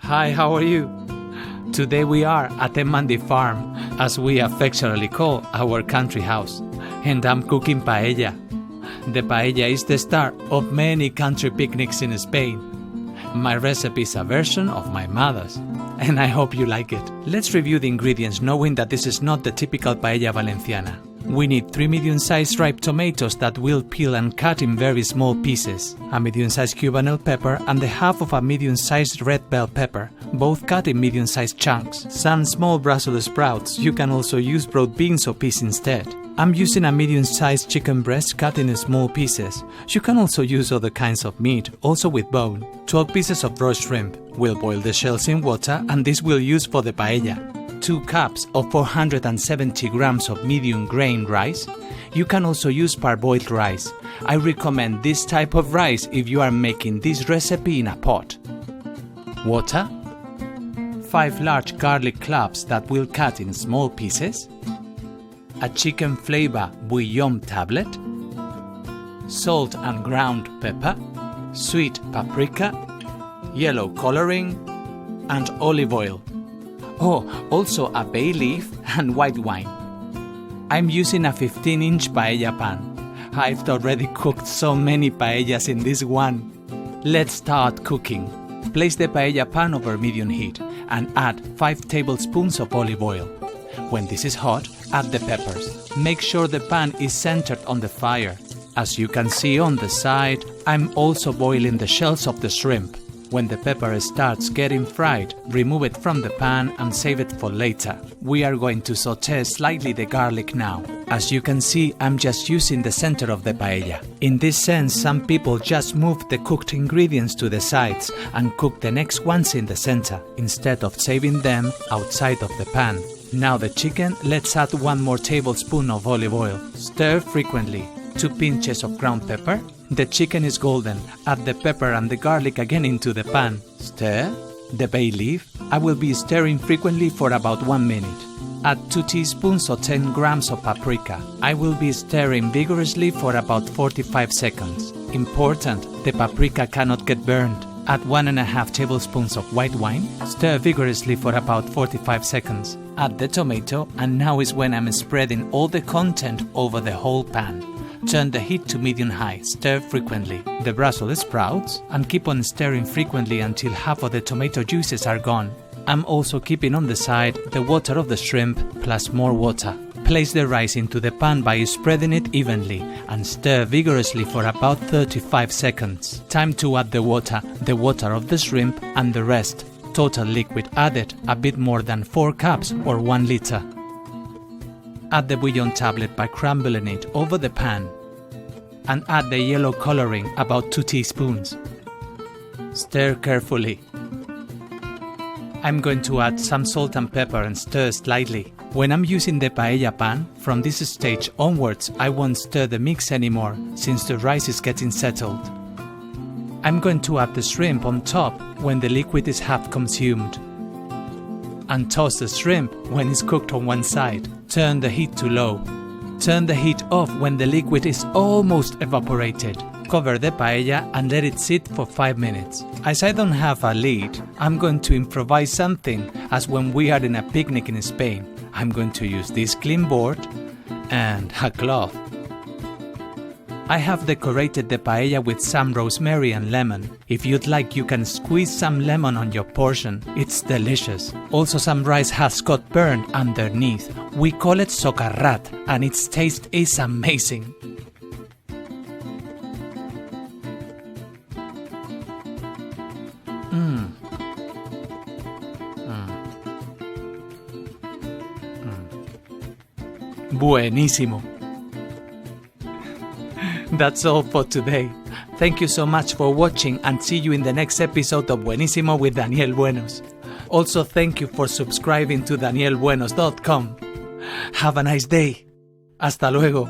Hi, how are you? Today we are at the Mandi farm, as we affectionately call our country house, and I'm cooking paella. The paella is the star of many country picnics in Spain. My recipe is a version of my mother's, and I hope you like it. Let's review the ingredients, knowing that this is not the typical paella valenciana. We need 3 medium-sized ripe tomatoes that we'll peel and cut in very small pieces, a medium-sized Cuban pepper and the half of a medium-sized red bell pepper, both cut in medium-sized chunks, some small Brussels sprouts. You can also use broad beans or peas instead. I'm using a medium-sized chicken breast cut in small pieces. You can also use other kinds of meat, also with bone. 12 pieces of roast shrimp. We'll boil the shells in water, and this we'll use for the paella. 2 cups of 470 grams of medium grain rice. You can also use parboiled rice. I recommend this type of rice if you are making this recipe in a pot. Water. 5 large garlic cloves that we'll cut in small pieces. A chicken flavor bouillon tablet. Salt and ground pepper. Sweet paprika. Yellow coloring. And olive oil. Oh, also a bay leaf and white wine. I'm using a 15-inch paella pan. I've already cooked so many paellas in this one. Let's start cooking. Place the paella pan over medium heat and add 5 tablespoons of olive oil. When this is hot, add the peppers. Make sure the pan is centered on the fire. As you can see on the side, I'm also boiling the shells of the shrimp. When the pepper starts getting fried, remove it from the pan and save it for later. We are going to sauté slightly the garlic now. As you can see, I'm just using the center of the paella. In this sense, some people just move the cooked ingredients to the sides and cook the next ones in the center, instead of saving them outside of the pan. Now the chicken, let's add 1 more tablespoon of olive oil. Stir frequently. 2 pinches of ground pepper. The chicken is golden. Add the pepper and the garlic again into the pan. Stir. The bay leaf. I will be stirring frequently for about 1 minute. Add 2 teaspoons or 10 grams of paprika. I will be stirring vigorously for about 45 seconds. Important, the paprika cannot get burned. Add 1.5 tablespoons of white wine. Stir vigorously for about 45 seconds. Add the tomato, and now is when I'm spreading all the content over the whole pan. Turn the heat to medium-high, stir frequently. The Brussels sprouts, and keep on stirring frequently until half of the tomato juices are gone. I'm also keeping on the side the water of the shrimp plus more water. Place the rice into the pan by spreading it evenly and stir vigorously for about 35 seconds. Time to add the water of the shrimp and the rest. Total liquid added, a bit more than 4 cups or 1 liter. Add the bouillon tablet by crumbling it over the pan. And add the yellow coloring, about 2 teaspoons. Stir carefully. I'm going to add some salt and pepper and stir slightly. When I'm using the paella pan, from this stage onwards I won't stir the mix anymore, since the rice is getting settled. I'm going to add the shrimp on top when the liquid is half consumed. And toss the shrimp when it's cooked on one side. Turn the heat to low. Turn the heat off when the liquid is almost evaporated. Cover the paella and let it sit for 5 minutes. As I don't have a lid, I'm going to improvise something as when we are in a picnic in Spain. I'm going to use this clean board and a cloth. I have decorated the paella with some rosemary and lemon. If you'd like, you can squeeze some lemon on your portion. It's delicious. Also, some rice has got burned underneath. We call it socarrat, and its taste is amazing. Buenísimo. That's all for today. Thank you so much for watching, and see you in the next episode of Buenísimo with Daniel Buenos. Also, thank you for subscribing to danielbuenos.com. Have a nice day. Hasta luego.